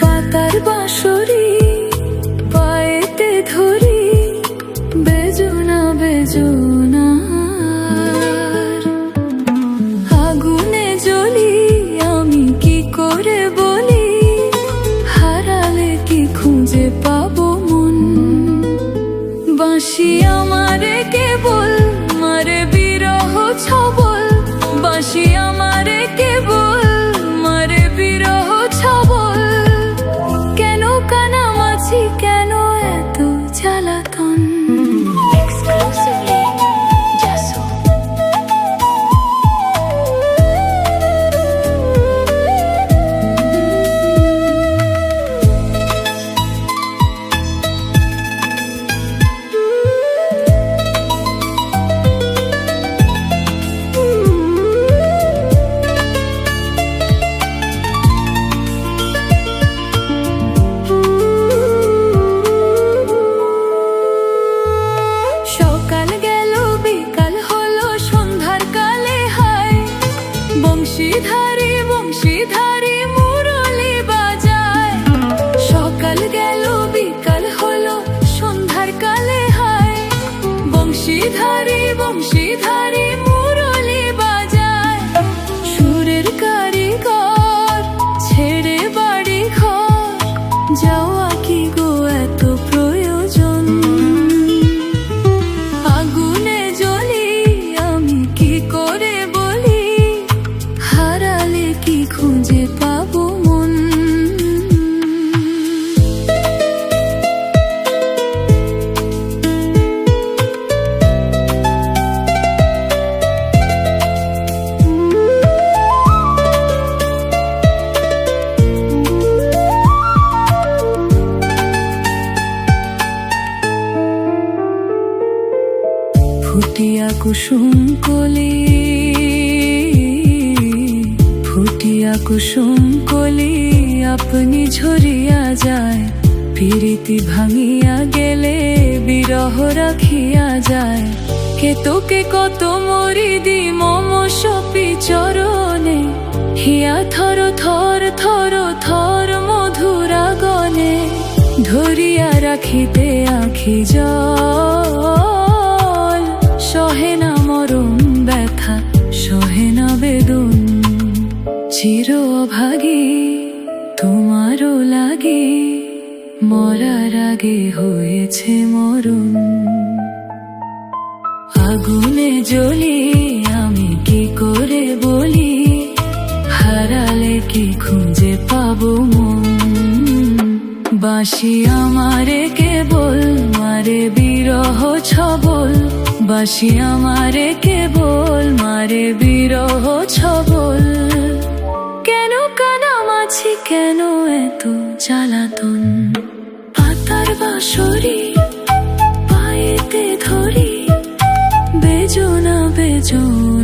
পাতার বাঁশরি পায়েতে ধরি, বেজুনা বেজুনা আগুনে জ্বলি, আমি কি করে বলি, হারালে কি খুঁজে পাবো মন। বাঁশি আমারে কেবল মারে বিরহ ছবল, বাঁশি আমারে কেবল মারে বিরহ ছবল। কেন কানামাছি, কেন এত জ্বালাতন। সকাল গেল বিকাল হলো, সন্ধ্যার কালে হায়, বংশীধারী বংশীধারী মুরলি বাজায়। সকাল গেল বিকাল হলো, সন্ধ্যার কালে হায়, বংশীধারী বংশীধারী মুরলি বাজায়। সুরের কারিগর ছেড়ে বাড়ি ঘর, যাওয়া কি গো এত প্রয়োজন। আগুনে জ্বলি, আমি কি করে বলি, হারালে কি খুঁজে পাবো মন। ফুটিয়া কুসুম কলি, ফুটিয়া কুসুম কলি, আপনি ঝরিয়া যায়। প্রীতি ভাঙিয়া গেলে বিরহ রাখিয়া যায়। কে তোকে কত মরি দি মম সপি চরণে, হিয়া থর থর থর থর মধুরা গনে। ধরিয়া রাখিতে আখি জল, সহে না মরণ ব্যথা, সহে না বেদন। চির অভাগী তোমারও লাগে, মরার আগে হয়েছে মরণ। আগুনে জ্বলি, আমি কি করে বলি, হারালে কি খুঁজে পাবো মন। বাঁশি আমারে কেবল মারে বিরহ ছবল, বাঁশি আমারে কেবল মারে বিরহ ছবল। কেন কানামাছি, কেন এত জ্বালাতন। পাতার বাঁশরি পায়েতে ধরি, বেজুনা বেজুনা